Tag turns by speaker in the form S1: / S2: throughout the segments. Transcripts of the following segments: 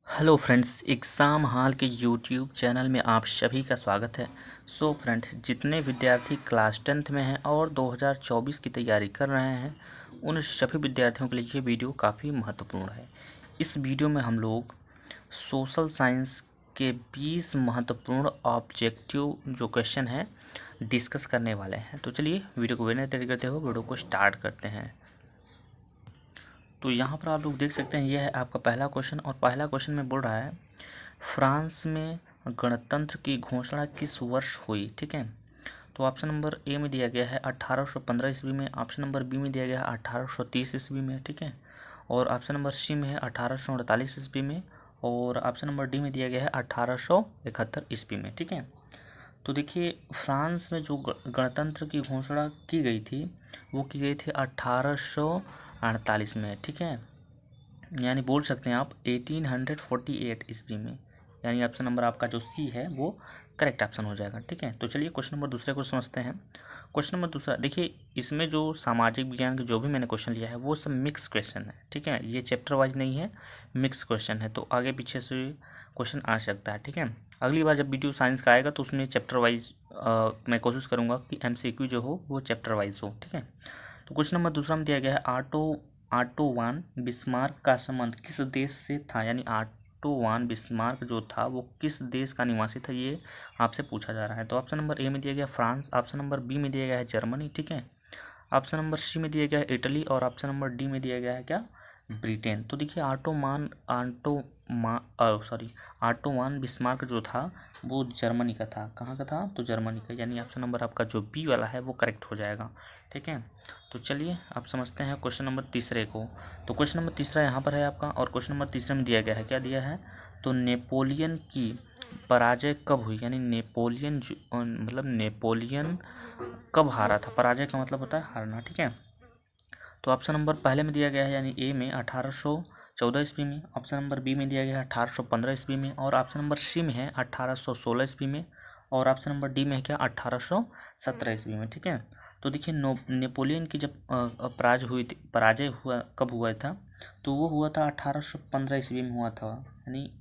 S1: Hello friends, exam hall के YouTube channel में आप सभी का स्वागत है। सो फ्रेंड्स, जितने विद्यार्थी क्लास 10th में हैं और 2024 की तैयारी कर रहे हैं, उन सभी विद्यार्थियों के लिए ये वीडियो काफ़ी महत्वपूर्ण है। इस वीडियो में हम लोग सोशल साइंस के 20 महत्वपूर्ण ऑब्जेक्टिव जो क्वेश्चन हैं डिस्कस करने वाले हैं। तो चलिए वीडियो को बिना देरी करते हुए वीडियो को स्टार्ट करते हैं। तो यहाँ पर आप लोग देख सकते हैं, यह है आपका पहला क्वेश्चन और पहला क्वेश्चन में बोल रहा है फ्रांस में गणतंत्र की घोषणा किस वर्ष हुई। ठीक है, तो ऑप्शन नंबर ए में दिया गया है 1815 ईस्वी में, ऑप्शन नंबर बी में दिया गया है 1830 ईस्वी में, ठीक है, और ऑप्शन नंबर सी में है 1848 ईस्वी में, और ऑप्शन नंबर डी में दिया गया है 1871 ईस्वी में। ठीक है, तो देखिए फ्रांस में जो गणतंत्र की घोषणा की गई थी वो की गई थी 1848 में। ठीक है, यानी बोल सकते हैं आप 1848 ईस्वी में, यानी ऑप्शन नंबर आपका जो सी है वो करेक्ट ऑप्शन हो जाएगा। ठीक है, तो चलिए क्वेश्चन नंबर दूसरे को समझते हैं। क्वेश्चन नंबर दूसरा देखिए, इसमें जो सामाजिक विज्ञान के जो भी मैंने क्वेश्चन लिया है वो सब मिक्स क्वेश्चन है। ठीक है, ये चैप्टर वाइज नहीं है, मिक्स क्वेश्चन है, तो आगे पीछे से क्वेश्चन आ सकता है। ठीक है, अगली बार जब वीडियो साइंस का आएगा तो उसमें चैप्टर वाइज मैं कोशिश करूँगा कि MCQ जो हो वो चैप्टर वाइज हो। ठीक है, तो क्वेश्चन नंबर दूसरा में दिया गया है ऑटो वान बिस्मार्क का संबंध किस देश से था, यानी ऑटो वान बिस्मार्क जो था वो किस देश का निवासी था, ये आपसे पूछा जा रहा है। तो ऑप्शन नंबर ए में दिया गया फ्रांस, ऑप्शन नंबर बी में दिया गया है जर्मनी, ठीक है, ऑप्शन नंबर सी में दिया गया है इटली, और ऑप्शन नंबर डी में दिया गया है क्या, ब्रिटेन। तो देखिए ऑटोमान बिस्मार्क जो था वो जर्मनी का था। कहाँ का था, तो जर्मनी का, यानी ऑप्शन नंबर आपका जो बी वाला है वो करेक्ट हो जाएगा। ठीक है, तो चलिए आप समझते हैं क्वेश्चन नंबर तीसरे को। तो क्वेश्चन नंबर तीसरा यहाँ पर है आपका, और क्वेश्चन नंबर तीसरे में दिया गया है, क्या दिया है, तो नेपोलियन की पराजय कब हुई, यानी नेपोलियन कब हारा था। पराजय का मतलब होता है हारना। ठीक है, तो ऑप्शन नंबर पहले में दिया गया है यानी ए में 1814 ईस्वी में, ऑप्शन नंबर बी में दिया गया है 1815 ईस्वी में, और ऑप्शन नंबर सी में है 1816 ईस्वी में, और ऑप्शन नंबर डी में है क्या, 1817 ईस्वी में। ठीक है, तो देखिए नेपोलियन की जब पराजय हुआ कब हुआ था, तो वो हुआ था 1815 ईस्वी में हुआ था, यानी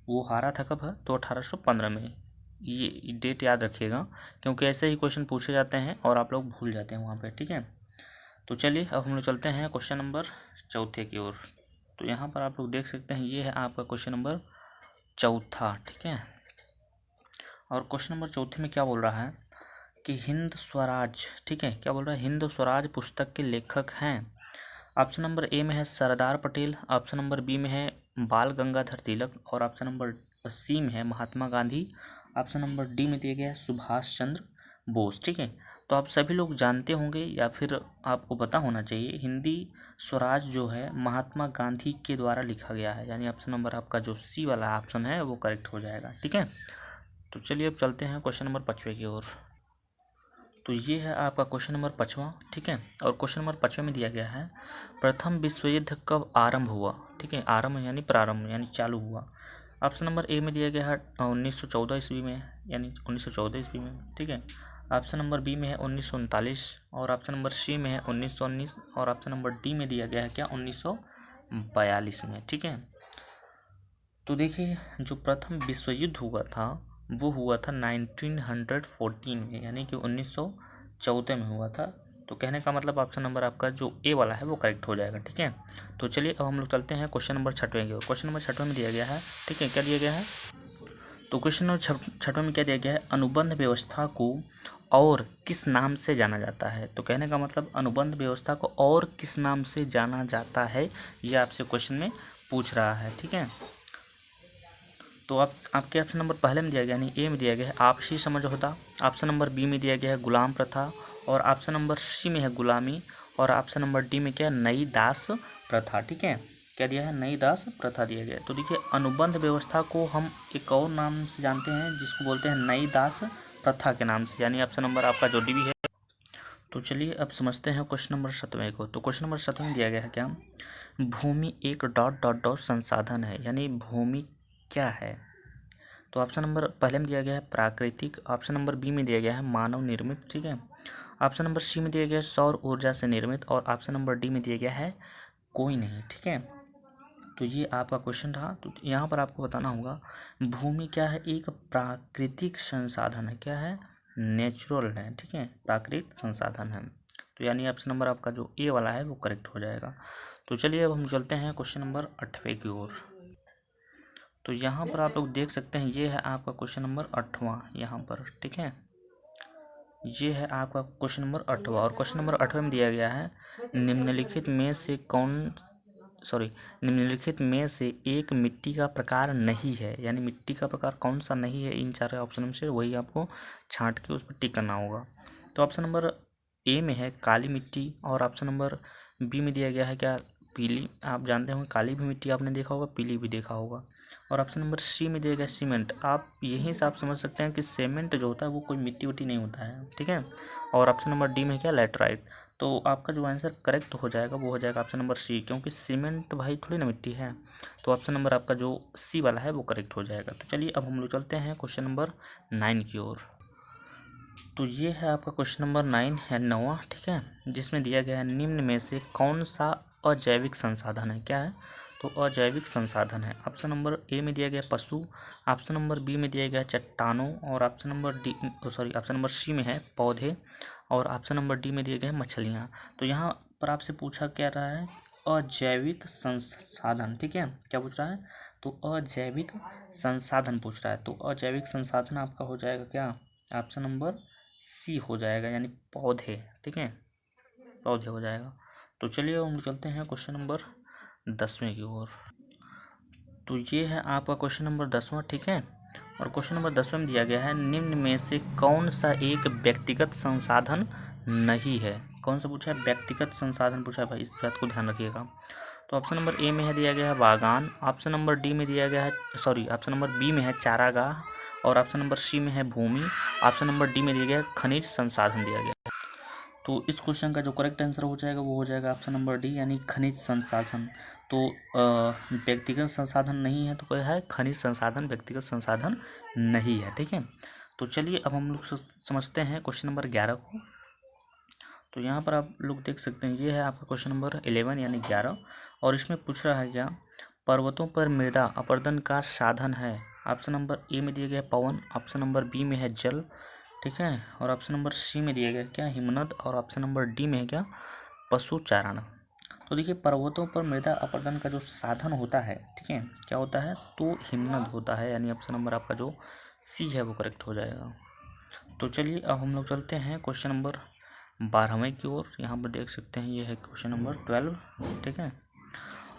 S1: वो हारा था कब है, तो 1815 में। ये डेट याद रखिएगा, क्योंकि ऐसे ही क्वेश्चन पूछे जाते हैं और आप लोग भूल जाते हैं वहाँ पे। ठीक है, तो चलिए अब हम लोग चलते हैं क्वेश्चन नंबर चौथे की ओर। तो यहाँ पर आप लोग देख सकते हैं, ये है आपका क्वेश्चन नंबर चौथा। ठीक है, और क्वेश्चन नंबर चौथे में क्या बोल रहा है कि हिंद स्वराज, ठीक है, क्या बोल रहा है, हिंद स्वराज पुस्तक के लेखक हैं। ऑप्शन नंबर ए में है Sardar Patel, option number B में है बाल गंगाधर तिलक, और ऑप्शन नंबर सी में है Mahatma Gandhi, option number D में दिया गया है सुभाष चंद्र बोस। ठीक है, तो आप सभी लोग जानते होंगे या फिर आपको पता होना चाहिए, हिंदी स्वराज जो है महात्मा गांधी के द्वारा लिखा गया है, यानी ऑप्शन नंबर आपका जो सी वाला ऑप्शन है वो करेक्ट हो जाएगा। ठीक है, तो चलिए अब चलते हैं क्वेश्चन नंबर पाँचवें की ओर। तो ये है आपका क्वेश्चन नंबर पाँचवा। ठीक है, और क्वेश्चन नंबर पाँचवें में दिया गया है प्रथम विश्व युद्ध कब आरंभ हुआ। ठीक है, आरंभ यानी प्रारंभ यानी चालू हुआ। ऑप्शन नंबर ए में दिया गया है 1914 ईस्वी में, यानी 1914 ईस्वी में। ठीक है, ऑप्शन नंबर बी में है 1939, और ऑप्शन नंबर सी में है 1919, और ऑप्शन नंबर डी में दिया गया है क्या, 1942 में। ठीक है, तो देखिए जो प्रथम विश्व युद्ध हुआ था वो हुआ था 1914 में, यानी कि 1914 में हुआ था। तो कहने का मतलब ऑप्शन नंबर आपका जो ए वाला है वो करेक्ट हो जाएगा। ठीक है, तो चलिए अब हम लोग चलते हैं क्वेश्चन नंबर छठवें की ओर। क्वेश्चन नंबर छठवें में दिया गया है, ठीक है, क्या दिया गया है, तो क्वेश्चन नंबर छठवें में क्या दिया गया है, अनुबंध व्यवस्था को और किस नाम से जाना जाता है। तो कहने का मतलब अनुबंध व्यवस्था को और किस नाम से जाना जाता है, ये आपसे क्वेश्चन में पूछ रहा है। ठीक है, तो आपके ऑप्शन नंबर पहले में दिया गया यानी ए में दिया गया है आपसी समझौता, ऑप्शन नंबर बी में दिया गया है गुलाम प्रथा, और ऑप्शन नंबर सी में है गुलामी, और ऑप्शन नंबर डी में क्या है, नई दास प्रथा। ठीक है, क्या दिया है, नई दास प्रथा दिया गया है। तो देखिए अनुबंध व्यवस्था को हम एक और नाम से जानते हैं जिसको बोलते हैं नई दास प्रथा के नाम से, यानी ऑप्शन नंबर आपका जो डी भी है। तो चलिए अब समझते हैं क्वेश्चन नंबर 7वें को। तो क्वेश्चन नंबर 7वें में दिया गया है क्या, भूमि एक डॉट डॉट डॉट संसाधन है, यानी भूमि क्या है। तो ऑप्शन नंबर पहले में दिया गया है प्राकृतिक, ऑप्शन नंबर बी में दिया गया है मानव निर्मित, ठीक है, ऑप्शन नंबर सी में दिया गया है सौर ऊर्जा से निर्मित, और ऑप्शन नंबर डी में दिया गया है कोई नहीं। ठीक है, तो ये आपका क्वेश्चन रहा। तो यहाँ पर आपको बताना होगा भूमि क्या है, एक प्राकृतिक संसाधन है। क्या है? नेचुरल है, ठीक है, प्राकृतिक संसाधन है। तो यानी ऑप्शन नंबर आपका जो ए वाला है वो करेक्ट हो जाएगा। तो चलिए अब हम चलते हैं क्वेश्चन नंबर 8वें की ओर। तो यहाँ पर आप लोग देख सकते हैं ये है आपका क्वेश्चन नंबर 8वां यहाँ पर, ठीक है। ये है आपका क्वेश्चन नंबर 8वां और क्वेश्चन नंबर 8वें में दिया गया है निम्नलिखित में से एक मिट्टी का प्रकार नहीं है, यानी मिट्टी का प्रकार कौन सा नहीं है इन चार ऑप्शन में से, वही आपको छांट के उस पर टिक करना होगा। तो ऑप्शन नंबर ए में है काली मिट्टी और ऑप्शन नंबर बी में दिया गया है क्या, पीली। आप जानते होंगे काली भी मिट्टी आपने देखा होगा, पीली भी देखा होगा। और ऑप्शन नंबर सी में दिया गया सीमेंट। आप यहीं से आप समझ सकते हैं कि सीमेंट जो होता है वो कोई मिट्टी उट्टी नहीं होता है, ठीक है। और ऑप्शन नंबर डी में क्या, लैटराइट। तो आपका जो आंसर करेक्ट हो जाएगा वो हो जाएगा ऑप्शन नंबर सी, क्योंकि सीमेंट भाई थोड़ी ना मिट्टी है। तो ऑप्शन नंबर आपका जो सी वाला है वो करेक्ट हो जाएगा। तो चलिए अब हम लोग चलते हैं क्वेश्चन नंबर 9 की ओर। तो ये है आपका क्वेश्चन नंबर 9 है, 9वां, ठीक है, जिसमें दिया गया है निम्न में से कौन सा अजैविक संसाधन है। क्या है? तो अजैविक संसाधन है। ऑप्शन नंबर ए में दिया गया पशु, ऑप्शन नंबर बी में दिया गया चट्टानों, और ऑप्शन नंबर सी में है पौधे, और ऑप्शन नंबर डी में दिए गए मछलियाँ। तो यहाँ पर आपसे पूछा क्या रहा है, अजैविक संसाधन, ठीक है, क्या पूछ रहा है, तो अजैविक संसाधन पूछ रहा है। तो अजैविक संसाधन आपका हो जाएगा क्या, ऑप्शन नंबर सी हो जाएगा, यानी पौधे, ठीक है, पौधे हो जाएगा। तो चलिए हम चलते हैं क्वेश्चन नंबर 10वें की ओर। तो ये है आपका क्वेश्चन नंबर 10वां, ठीक है। और क्वेश्चन नंबर 10वें में दिया गया है निम्न में से कौन सा एक व्यक्तिगत संसाधन नहीं है। कौन सा पूछा है, व्यक्तिगत संसाधन पूछा है भाई, इस बात को ध्यान रखिएगा। तो ऑप्शन नंबर ए में है दिया गया है बागान, ऑप्शन नंबर डी में दिया गया है ऑप्शन नंबर बी में है चारागाह, और ऑप्शन नंबर सी में है भूमि, ऑप्शन नंबर डी में दिया गया है खनिज संसाधन दिया गया। तो इस क्वेश्चन का जो करेक्ट आंसर हो जाएगा वो हो जाएगा ऑप्शन नंबर डी, यानी खनिज संसाधन। तो व्यक्तिगत संसाधन नहीं है, तो क्या है, खनिज संसाधन व्यक्तिगत संसाधन नहीं है, ठीक है। तो चलिए अब हम लोग समझते हैं क्वेश्चन नंबर 11 को। तो यहाँ पर आप लोग देख सकते हैं ये है आपका क्वेश्चन नंबर 11 यानी 11, और इसमें पूछ रहा है क्या, पर्वतों पर मृदा अपरदन का साधन है। ऑप्शन नंबर ए में दिया गया पवन, ऑप्शन नंबर बी में है जल, ठीक है, और ऑप्शन नंबर सी में दिया गया क्या, हिमनद, और ऑप्शन नंबर डी में है क्या, पशु चारण। तो देखिए पर्वतों पर मृदा अपरदन का जो साधन होता है, ठीक है, क्या होता है, तो हिमनद होता है, यानी ऑप्शन नंबर आपका जो सी है वो करेक्ट हो जाएगा। तो चलिए अब हम लोग चलते हैं क्वेश्चन नंबर 12वें की ओर। यहाँ पर देख सकते हैं ये है क्वेश्चन नंबर 12, ठीक है,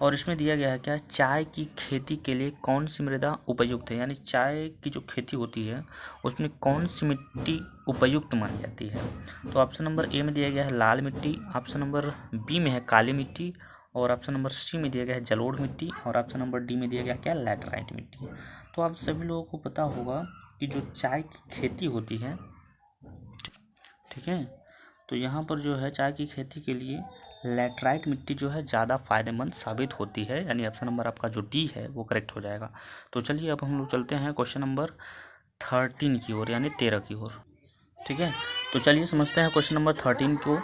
S1: और इसमें दिया गया है क्या, चाय की खेती के लिए कौन सी मृदा उपयुक्त है, यानी चाय की जो खेती होती है उसमें कौन सी मिट्टी उपयुक्त मानी जाती है। तो ऑप्शन नंबर ए में दिया गया है लाल मिट्टी, ऑप्शन नंबर बी में है काली मिट्टी, और ऑप्शन नंबर सी में दिया गया है जलोढ़ मिट्टी, और ऑप्शन नंबर डी में दिया गया क्या, लैटराइट मिट्टी। तो आप सभी लोगों को पता होगा कि जो चाय की खेती होती है, ठीक है, तो यहाँ पर जो है चाय की खेती के लिए लैटराइट मिट्टी जो है ज़्यादा फायदेमंद साबित होती है, यानी ऑप्शन नंबर आपका जो डी है वो करेक्ट हो जाएगा। तो चलिए अब हम लोग चलते हैं क्वेश्चन नंबर 13 की ओर, यानी 13 की ओर, ठीक है। तो चलिए समझते हैं क्वेश्चन नंबर 13 को।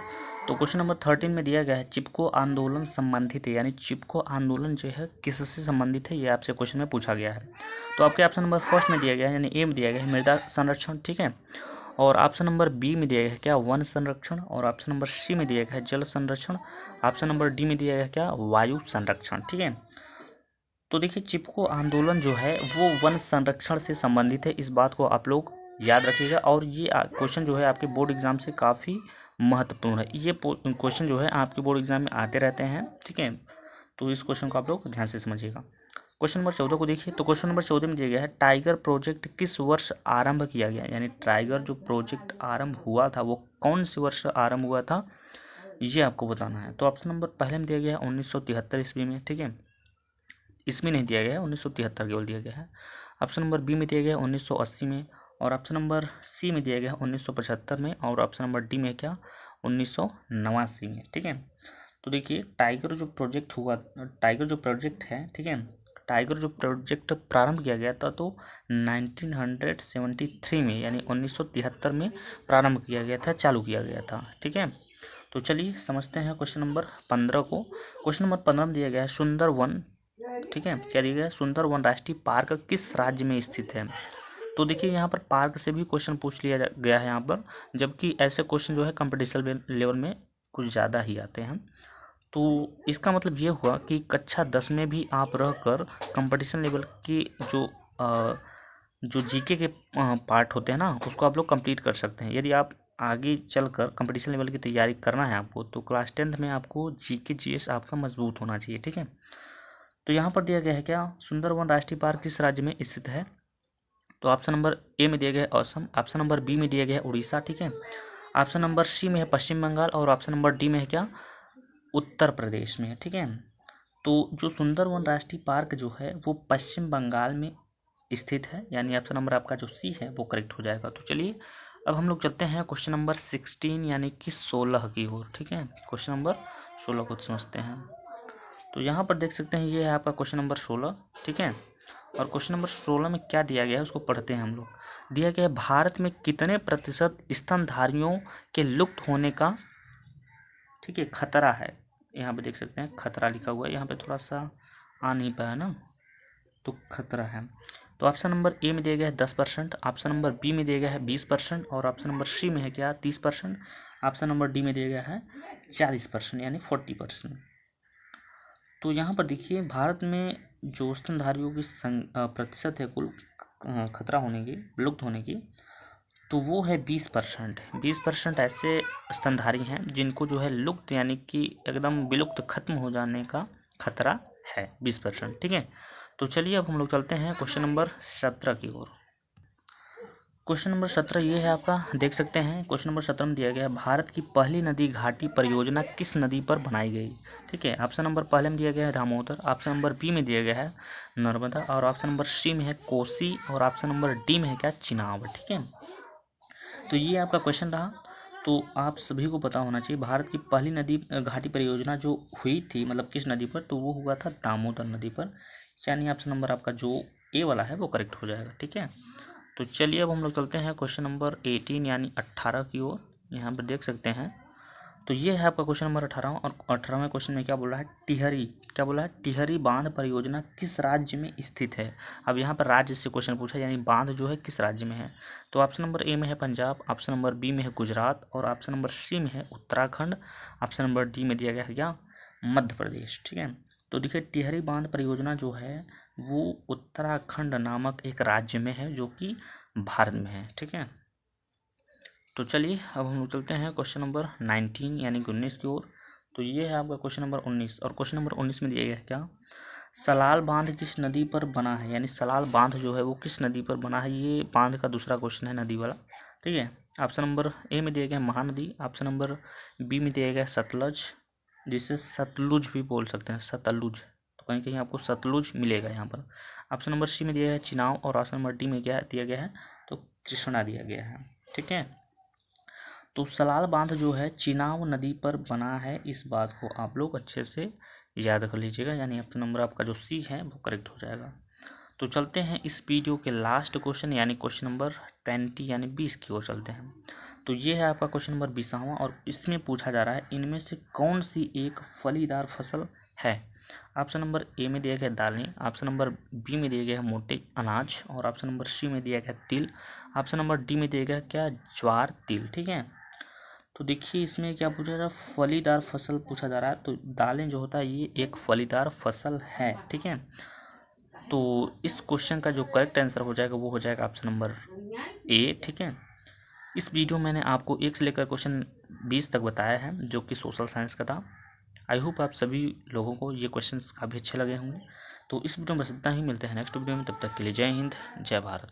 S1: तो क्वेश्चन नंबर 13 में दिया गया है चिपको आंदोलन संबंधित है, यानी चिपको आंदोलन जो है किससे संबंधित है, ये आपसे क्वेश्चन में पूछा गया है। तो आपके ऑप्शन नंबर फर्स्ट में दिया गया है, यानी ए में दिया गया है मृदा संरक्षण, ठीक है, और ऑप्शन नंबर बी में दिया गया है क्या, वन संरक्षण, और ऑप्शन नंबर सी में दिया गया है जल संरक्षण, ऑप्शन नंबर डी में दिया गया है क्या, वायु संरक्षण, ठीक है। तो देखिए चिपको आंदोलन जो है वो वन संरक्षण से संबंधित है, इस बात को आप लोग याद रखिएगा। और ये क्वेश्चन जो है आपके बोर्ड एग्जाम से काफ़ी महत्वपूर्ण है, ये क्वेश्चन जो है आपके बोर्ड एग्जाम में आते रहते हैं, ठीक है। तो इस क्वेश्चन को आप लोग ध्यान से समझिएगा। क्वेश्चन नंबर 14 को देखिए। तो क्वेश्चन नंबर 14 में दिया गया है टाइगर प्रोजेक्ट किस वर्ष आरंभ किया गया, यानी टाइगर जो प्रोजेक्ट आरंभ हुआ था वो कौन से वर्ष आरंभ हुआ था, ये आपको बताना है। तो ऑप्शन नंबर पहले में दिया गया है 1973 ईस्वी में, ठीक है, इसमें नहीं दिया गया है, 1973 केवल दिया गया है। ऑप्शन नंबर बी में दिया गया है 1980 में, और ऑप्शन नंबर सी में दिया गया है 1975 में, और ऑप्शन नंबर डी में क्या, 1989 में, ठीक है। तो देखिए टाइगर जो प्रोजेक्ट हुआ, टाइगर जो प्रोजेक्ट है, ठीक है, टाइगर जो प्रोजेक्ट प्रारंभ किया गया था तो 1973 में, यानी 1973 में प्रारंभ किया गया था, चालू किया गया था, ठीक है। तो चलिए समझते हैं क्वेश्चन नंबर 15 को। क्वेश्चन नंबर 15 में दिया गया है सुंदर वन ठीक है, क्या दिया गया है, सुंदरवन राष्ट्रीय पार्क किस राज्य में स्थित है। तो देखिए यहाँ पर पार्क से भी क्वेश्चन पूछ लिया गया है यहाँ पर, जबकि ऐसे क्वेश्चन जो है कंपटीशन लेवल में कुछ ज़्यादा ही आते हैं। तो इसका मतलब ये हुआ कि कक्षा 10 में भी आप रहकर कंपटीशन लेवल की जो जीके के पार्ट होते हैं ना, उसको आप लोग कंप्लीट कर सकते हैं। यदि आप आगे चलकर कंपटीशन लेवल की तैयारी करना है आपको, तो क्लास 10th में आपको जीके जीएस आपका मजबूत होना चाहिए। ठीक है, तो यहाँ पर दिया गया है क्या, सुंदरवन राष्ट्रीय पार्क किस राज्य में स्थित है। तो ऑप्शन नंबर ए में दिया गया है असम, ऑप्शन नंबर बी में दिया गया है उड़ीसा, ठीक है, ऑप्शन नंबर सी में है पश्चिम बंगाल, और ऑप्शन नंबर डी में है क्या, उत्तर प्रदेश में है। ठीक है, तो जो सुंदरवन राष्ट्रीय पार्क जो है वो पश्चिम बंगाल में स्थित है, यानी ऑप्शन नंबर आपका जो सी है वो करेक्ट हो जाएगा। तो चलिए अब हम लोग चलते हैं क्वेश्चन नंबर 16 यानी कि 16 की ओर। ठीक है, क्वेश्चन नंबर 16 को समझते हैं। तो यहाँ पर देख सकते हैं ये है आपका क्वेश्चन नंबर 16। ठीक है, और क्वेश्चन नंबर 16 में क्या दिया गया है उसको पढ़ते हैं हम लोग। दिया गया है भारत में कितने प्रतिशत स्तनधारियों के लुप्त होने का, ठीक है, खतरा है। यहाँ पे देख सकते हैं खतरा लिखा हुआ है, यहाँ पे थोड़ा सा आ नहीं पाया ना, तो खतरा है। तो ऑप्शन नंबर ए में दिया गया है 10%, ऑप्शन नंबर बी में दिया गया है 20%, और ऑप्शन नंबर सी में है क्या 30%, ऑप्शन नंबर डी में दिया गया है 40% यानी 40%। तो यहाँ पर देखिए भारत में जो स्तनधारियों की प्रतिशत है कुल खतरा होने की, विलुप्त होने की, तो वो है 20%। 20% ऐसे स्तनधारी हैं जिनको जो है लुप्त यानी कि एकदम विलुप्त खत्म हो जाने का खतरा है 20%। ठीक है, तो चलिए अब हम लोग चलते हैं क्वेश्चन नंबर 17 की ओर। क्वेश्चन नंबर 17 ये है आपका, देख सकते हैं क्वेश्चन नंबर 17 में दिया गया है भारत की पहली नदी घाटी परियोजना किस नदी पर बनाई गई। ठीक है, ऑप्शन नंबर पहले में दिया गया है दामोदर, ऑप्शन नंबर बी में दिया गया है नर्मदा, और ऑप्शन नंबर सी में है कोसी, और ऑप्शन नंबर डी में है क्या चिनाब। ठीक है, तो ये आपका क्वेश्चन रहा। तो आप सभी को पता होना चाहिए भारत की पहली नदी घाटी परियोजना जो हुई थी मतलब किस नदी पर, तो वो हुआ था दामोदर नदी पर, यानी ऑप्शन नंबर आपका जो ए वाला है वो करेक्ट हो जाएगा। ठीक है, तो चलिए अब हम लोग चलते हैं क्वेश्चन नंबर 18 यानी 18 की ओर। यहाँ पर देख सकते हैं, तो ये है आपका क्वेश्चन नंबर 18, और 18वें क्वेश्चन में क्या बोल रहा है, टिहरी, क्या बोला है, टिहरी बांध परियोजना किस राज्य में स्थित है। अब यहाँ पर राज्य से क्वेश्चन पूछा, यानी बांध जो है किस राज्य में है। तो ऑप्शन नंबर ए में है पंजाब, ऑप्शन नंबर बी में है गुजरात, और ऑप्शन नंबर सी में है उत्तराखंड, ऑप्शन नंबर डी में दिया गया है क्या मध्य प्रदेश। ठीक है, तो देखिए टिहरी बांध परियोजना जो है वो उत्तराखंड नामक एक राज्य में है जो कि भारत में है। ठीक है, तो चलिए अब हम लोग चलते हैं क्वेश्चन नंबर 19 यानी कि 19 की ओर। तो ये है आपका क्वेश्चन नंबर 19, और क्वेश्चन नंबर 19 में दिया गया है क्या, सलाल बांध किस नदी पर बना है, यानी सलाल बांध जो है वो किस नदी पर बना है। ये बांध का दूसरा क्वेश्चन है नदी वाला। ठीक है, ऑप्शन नंबर ए में दिया गया है महानदी, ऑप्शन नंबर बी में दिया गया है सतलज, जिसे सतलुज भी बोल सकते हैं, सतलुज, तो कहीं कहीं आपको सतलुज मिलेगा यहाँ पर। ऑप्शन नंबर सी में दिया है चिनाव, और ऑप्शन नंबर डी में क्या दिया गया है, तो कृष्णा दिया गया है। ठीक है, तो सलाल बांध जो है चिनाव नदी पर बना है, इस बात को आप लोग अच्छे से याद कर लीजिएगा, यानी ऑप्शन नंबर आपका जो सी है वो करेक्ट हो जाएगा। तो चलते हैं इस वीडियो के लास्ट क्वेश्चन यानी क्वेश्चन नंबर 20 यानी 20 की ओर चलते हैं। तो ये है आपका क्वेश्चन नंबर 20वां, और इसमें पूछा जा रहा है इनमें से कौन सी एक फलीदार फसल है। ऑप्शन नंबर ए में दिया गया दालें, ऑप्शन नंबर बी में दिया गया है मोटे अनाज, और ऑप्शन नंबर सी में दिया गया तिल, ऑप्शन नंबर डी में दिया गया क्या ज्वार तिल। ठीक है, तो देखिए इसमें क्या पूछा जा रहा है, फलीदार फसल पूछा जा रहा है। तो दालें जो होता है ये एक फलीदार फसल है। ठीक है, तो इस क्वेश्चन का जो करेक्ट आंसर हो जाएगा वो हो जाएगा ऑप्शन नंबर ए। ठीक है, इस वीडियो में मैंने आपको 1 से लेकर क्वेश्चन 20 तक बताया है जो कि सोशल साइंस का था। आई होप आप सभी लोगों को ये क्वेश्चंस काफ़ी अच्छे लगे होंगे। तो इस वीडियो में बस इतना ही, मिलते हैं नेक्स्ट वीडियो में, तब तक के लिए जय हिंद जय भारत।